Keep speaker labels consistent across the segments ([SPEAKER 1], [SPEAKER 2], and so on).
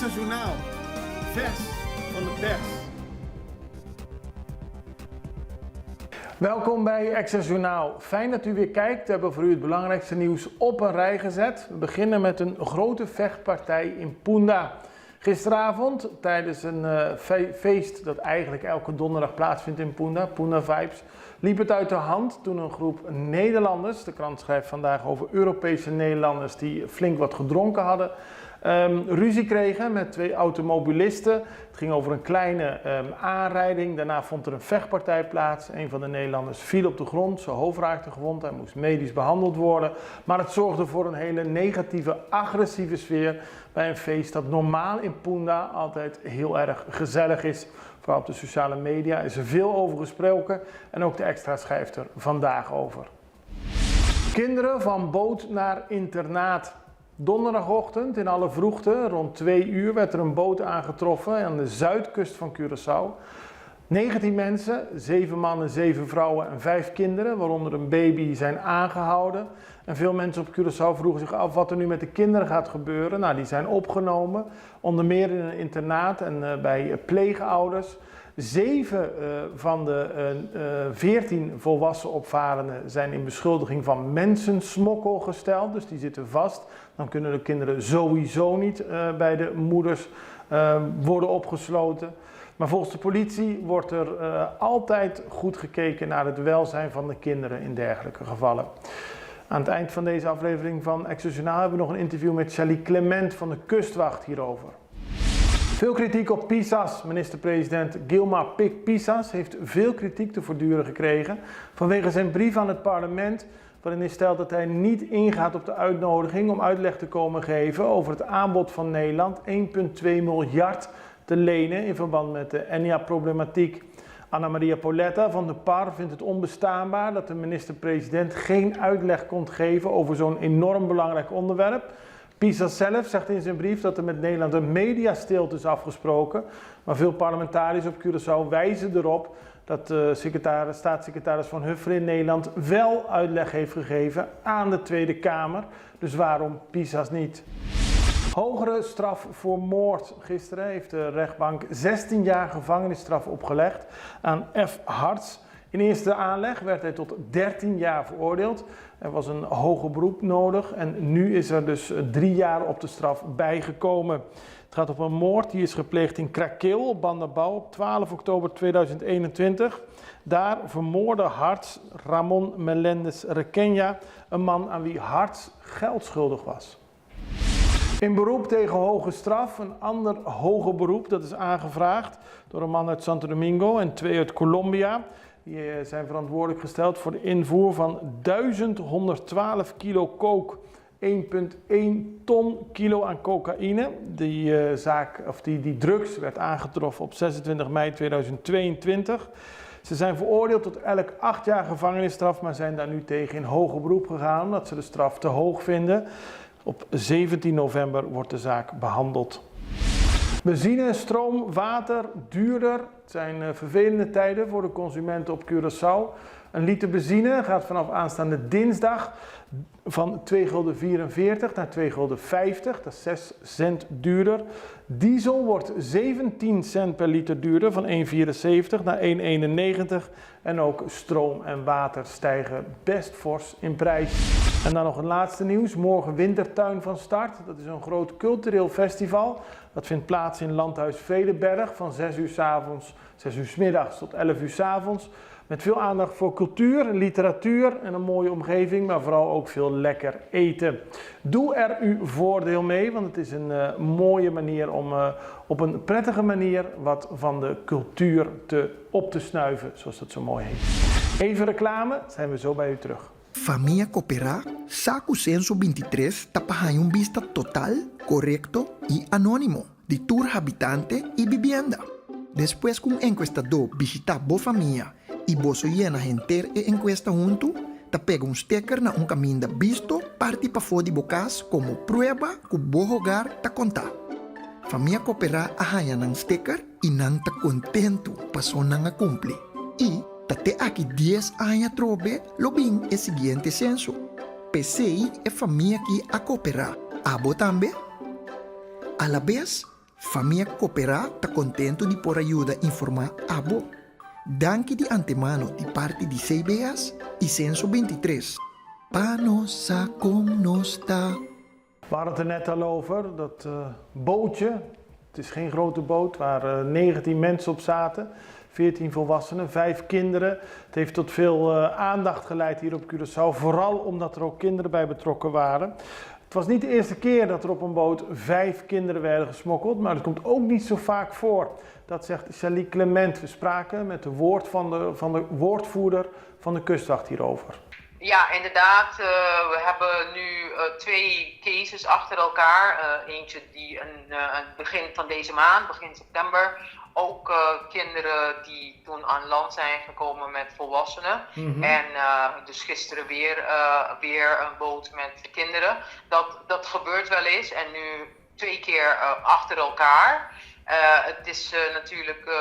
[SPEAKER 1] Extra Journaal, vers van de pers.
[SPEAKER 2] Welkom bij Extra Journaal. Fijn dat u weer kijkt. We hebben voor u het belangrijkste nieuws op een rij gezet. We beginnen met een grote vechtpartij in Punda. Gisteravond, tijdens een feest dat eigenlijk elke donderdag plaatsvindt in Punda, Punda Vibes, liep het uit de hand toen een groep Nederlanders, de krant schrijft vandaag over Europese Nederlanders die flink wat gedronken hadden, ruzie kregen met twee automobilisten. Het ging over een kleine aanrijding. Daarna vond er een vechtpartij plaats. Een van de Nederlanders viel op de grond. Zijn hoofd raakte gewond. Hij moest medisch behandeld worden. Maar het zorgde voor een hele negatieve, agressieve sfeer bij een feest dat normaal in Punda altijd heel erg gezellig is. Vooral op de sociale media is er veel over gesproken. En ook de Extra schrijft er vandaag over. Kinderen van boot naar internaat. Donderdagochtend in alle vroegte, rond 2 uur, werd er een boot aangetroffen aan de zuidkust van Curaçao. 19 mensen, 7 mannen, 7 vrouwen en 5 kinderen, waaronder een baby, zijn aangehouden. En veel mensen op Curaçao vroegen zich af wat er nu met de kinderen gaat gebeuren. Nou, die zijn opgenomen, onder meer in een internaat en bij pleegouders. 7 van de 14 volwassen opvarenden zijn in beschuldiging van mensensmokkel gesteld. Dus die zitten vast. Dan kunnen de kinderen sowieso niet bij de moeders worden opgesloten. Maar volgens de politie wordt er altijd goed gekeken naar het welzijn van de kinderen in dergelijke gevallen. Aan het eind van deze aflevering van Extra Journaal hebben we nog een interview met Sally Clement van de Kustwacht hierover. Veel kritiek op Pisas. Minister-president Gilmar Pik Pisas heeft veel kritiek te verduren gekregen vanwege zijn brief aan het parlement, waarin hij stelt dat hij niet ingaat op de uitnodiging om uitleg te komen geven over het aanbod van Nederland 1,2 miljard te lenen in verband met de Enia-problematiek. Anna Maria Pauletta van de PAR vindt het onbestaanbaar dat de minister-president geen uitleg kon geven over zo'n enorm belangrijk onderwerp. Pisas zelf zegt in zijn brief dat er met Nederland een mediastilte is afgesproken, maar veel parlementariërs op Curaçao wijzen erop dat de staatssecretaris Van Hufferen in Nederland wel uitleg heeft gegeven aan de Tweede Kamer. Dus waarom Pisas niet? Hogere straf voor moord. Gisteren heeft de rechtbank 16 jaar gevangenisstraf opgelegd aan F. Harts. In eerste aanleg werd hij tot 13 jaar veroordeeld. Er was een hoger beroep nodig en nu is er dus 3 jaar op de straf bijgekomen. Het gaat om een moord die is gepleegd in Krakeel op Bandabau op 12 oktober 2021. Daar vermoordde Harts Ramon Melendez Requena, een man aan wie Harts geld schuldig was. In beroep tegen hoge straf, een ander hoger beroep, dat is aangevraagd door een man uit Santo Domingo en 2 uit Colombia. Die zijn verantwoordelijk gesteld voor de invoer van 1112 kilo coke, 1,1 ton kilo aan cocaïne. Die drugs werd aangetroffen op 26 mei 2022. Ze zijn veroordeeld tot elk 8 jaar gevangenisstraf, maar zijn daar nu tegen in hoger beroep gegaan omdat ze de straf te hoog vinden. Op 17 november wordt de zaak behandeld. Benzine, stroom, water, duurder. Het zijn vervelende tijden voor de consumenten op Curaçao. Een liter benzine gaat vanaf aanstaande dinsdag van 2,44 gulden naar 2,50 gulden. Dat is 6 cent duurder. Diesel wordt 17 cent per liter duurder, van 1,74 naar 1,91. En ook stroom en water stijgen best fors in prijs. En dan nog een laatste nieuws. Morgen Wintertuin van start. Dat is een groot cultureel festival. Dat vindt plaats in Landhuis Vredenberg van 6 uur 's avonds, 6 uur 's middags tot 11 uur 's avonds. Met veel aandacht voor cultuur, literatuur en een mooie omgeving, maar vooral ook veel lekker eten. Doe er uw voordeel mee, want het is een mooie manier om op een prettige manier wat van de cultuur op te snuiven, zoals dat zo mooi heet. Even reclame, zijn we zo bij u terug.
[SPEAKER 3] Família Cooperá, Saco Censo 23 tapahan un vista total, correcto y anónimo de tour habitante y vivienda. Después que un encuestador visita bo familia y vos llena gente e encuesta junto, te pega un sticker na un caminho da visto, parte pa fora de bocas como prueba que bo hogar ta conta. Família Cooperá ahaya ng sticker y nang ta contento paso nang cumple. Y tate aqui 10 anos trobe lo bem é seguinte censo. PCI é família que a cooperar. Abo também. A la vez, Familia coopera ta contento di por ayuda informar abo. Danke de antemano de parte de CBS y Censo 23. Panosa con nosta.
[SPEAKER 2] We hadden het er net al over, dat bootje. Het is geen grote boot waar 19 mensen op zaten. 14 volwassenen, 5 kinderen. Het heeft tot veel aandacht geleid hier op Curaçao. Vooral omdat er ook kinderen bij betrokken waren. Het was niet de eerste keer dat er op een boot 5 kinderen werden gesmokkeld. Maar het komt ook niet zo vaak voor. Dat zegt Shali Clement. We spraken met de woordvoerder van de kustwacht hierover.
[SPEAKER 4] Ja, inderdaad. We hebben nu 2 cases achter elkaar. Eentje die aan het begin van deze maand, begin september, ook kinderen die toen aan land zijn gekomen met volwassenen. Mm-hmm. En dus gisteren weer een boot met kinderen. Dat gebeurt wel eens en nu 2 keer achter elkaar. Het is natuurlijk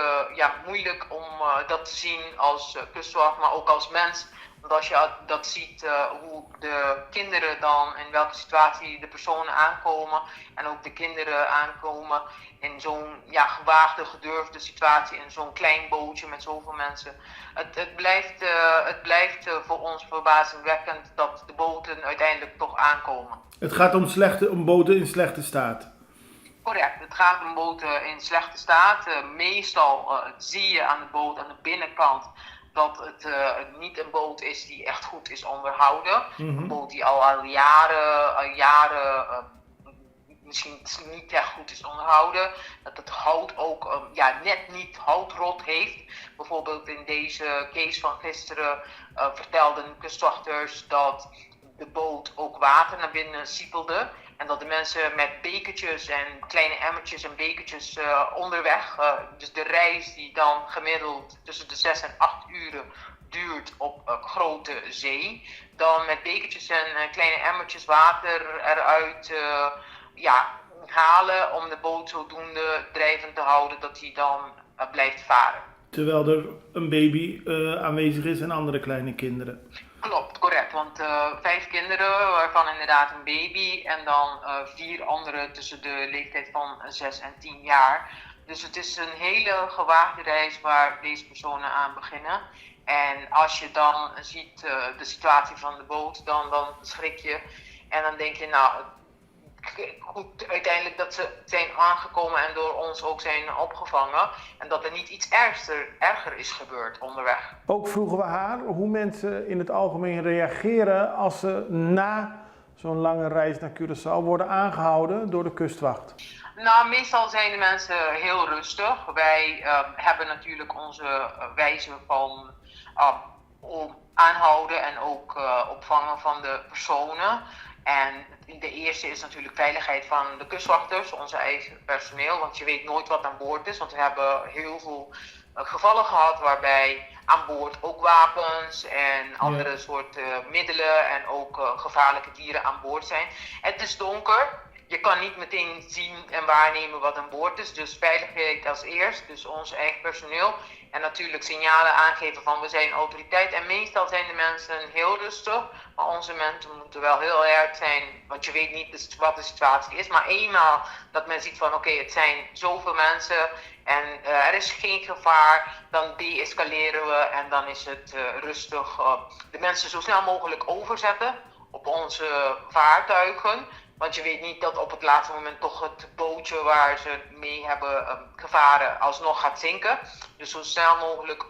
[SPEAKER 4] moeilijk om dat te zien als kustwacht, maar ook als mens. Want als je dat ziet, hoe de kinderen dan, in welke situatie de personen aankomen en ook de kinderen aankomen in zo'n gewaagde, gedurfde situatie, in zo'n klein bootje met zoveel mensen. Het blijft voor ons verbazingwekkend dat de boten uiteindelijk toch aankomen.
[SPEAKER 1] Het gaat om boten in slechte staat.
[SPEAKER 4] Correct, het gaat om boten in slechte staat. Meestal zie je aan de boot, aan de binnenkant, dat het niet een boot is die echt goed is onderhouden. Mm-hmm. Een boot die al jaren misschien niet echt goed is onderhouden. Dat het hout ook net niet houtrot heeft. Bijvoorbeeld in deze case van gisteren vertelden kustwachters dat de boot ook water naar binnen siepelde. En dat de mensen met bekertjes en kleine emmertjes en bekertjes onderweg, dus de reis die dan gemiddeld tussen de 6 en 8 uren duurt op grote zee, dan met bekertjes en kleine emmertjes water eruit halen om de boot zodoende drijvend te houden dat hij dan blijft varen.
[SPEAKER 1] Terwijl er een baby aanwezig is en andere kleine kinderen.
[SPEAKER 4] Klopt, correct. Want 5 kinderen, waarvan inderdaad een baby en dan 4 anderen tussen de leeftijd van 6 en 10 jaar. Dus het is een hele gewaagde reis waar deze personen aan beginnen. En als je dan ziet de situatie van de boot, dan schrik je. En dan denk je, nou, goed, uiteindelijk dat ze zijn aangekomen en door ons ook zijn opgevangen. En dat er niet iets erger is gebeurd onderweg.
[SPEAKER 2] Ook vroegen we haar hoe mensen in het algemeen reageren als ze na zo'n lange reis naar Curaçao worden aangehouden door de kustwacht.
[SPEAKER 4] Nou, meestal zijn de mensen heel rustig. Wij hebben natuurlijk onze wijze van aanhouden en ook opvangen van de personen. En de eerste is natuurlijk veiligheid van de kustwachters, onze eigen personeel. Want je weet nooit wat aan boord is. Want we hebben heel veel gevallen gehad waarbij aan boord ook wapens en andere soorten middelen en ook gevaarlijke dieren aan boord zijn. Het is donker. Je kan niet meteen zien en waarnemen wat aan boord is. Dus veiligheid als eerst, dus ons eigen personeel. En natuurlijk signalen aangeven van we zijn autoriteit. En meestal zijn de mensen heel rustig. Maar onze mensen moeten wel heel alert zijn. Want je weet niet wat de situatie is. Maar eenmaal dat men ziet van oké, het zijn zoveel mensen. En er is geen gevaar. Dan de-escaleren we. En dan is het rustig. De mensen zo snel mogelijk overzetten op onze vaartuigen. Want je weet niet dat op het laatste moment toch het bootje waar ze mee hebben gevaren alsnog gaat zinken. Dus zo snel mogelijk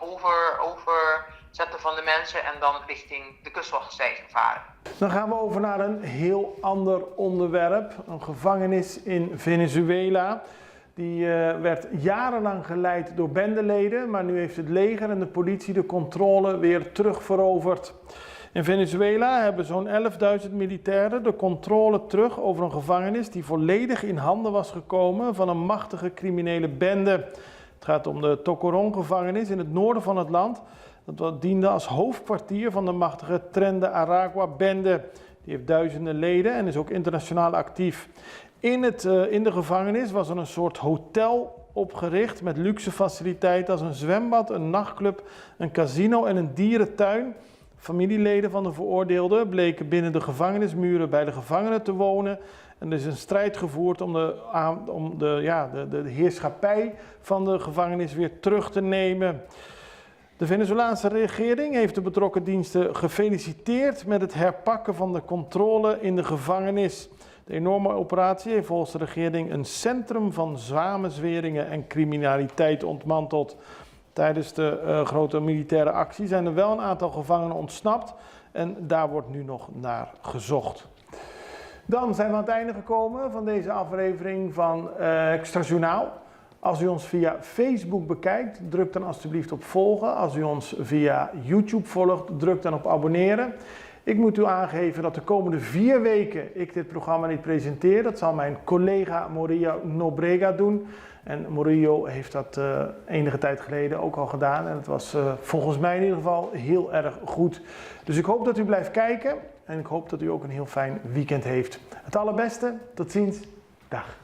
[SPEAKER 4] overzetten van de mensen en dan richting de kustwachtstijger varen.
[SPEAKER 2] Dan gaan we over naar een heel ander onderwerp. Een gevangenis in Venezuela. Die werd jarenlang geleid door bendeleden, maar nu heeft het leger en de politie de controle weer terugveroverd. In Venezuela hebben zo'n 11.000 militairen de controle terug over een gevangenis die volledig in handen was gekomen van een machtige criminele bende. Het gaat om de Tocorón-gevangenis in het noorden van het land. Dat diende als hoofdkwartier van de machtige Tren de Aragua-bende. Die heeft duizenden leden en is ook internationaal actief. In de gevangenis was er een soort hotel opgericht met luxe faciliteiten als een zwembad, een nachtclub, een casino en een dierentuin. Familieleden van de veroordeelden bleken binnen de gevangenismuren bij de gevangenen te wonen En er is een strijd gevoerd om de heerschappij van de gevangenis weer terug te nemen. De Venezolaanse regering heeft de betrokken diensten gefeliciteerd met het herpakken van de controle in de gevangenis. De enorme operatie heeft volgens de regering een centrum van samenzweringen en criminaliteit ontmanteld. Tijdens de grote militaire actie zijn er wel een aantal gevangenen ontsnapt en daar wordt nu nog naar gezocht. Dan zijn we aan het einde gekomen van deze aflevering van Extra Journaal. Als u ons via Facebook bekijkt, druk dan alsjeblieft op volgen. Als u ons via YouTube volgt, druk dan op abonneren. Ik moet u aangeven dat de komende 4 weken ik dit programma niet presenteer. Dat zal mijn collega Murillo Nobrega doen. En Murillo heeft dat enige tijd geleden ook al gedaan. En het was volgens mij in ieder geval heel erg goed. Dus ik hoop dat u blijft kijken. En ik hoop dat u ook een heel fijn weekend heeft. Het allerbeste. Tot ziens. Dag.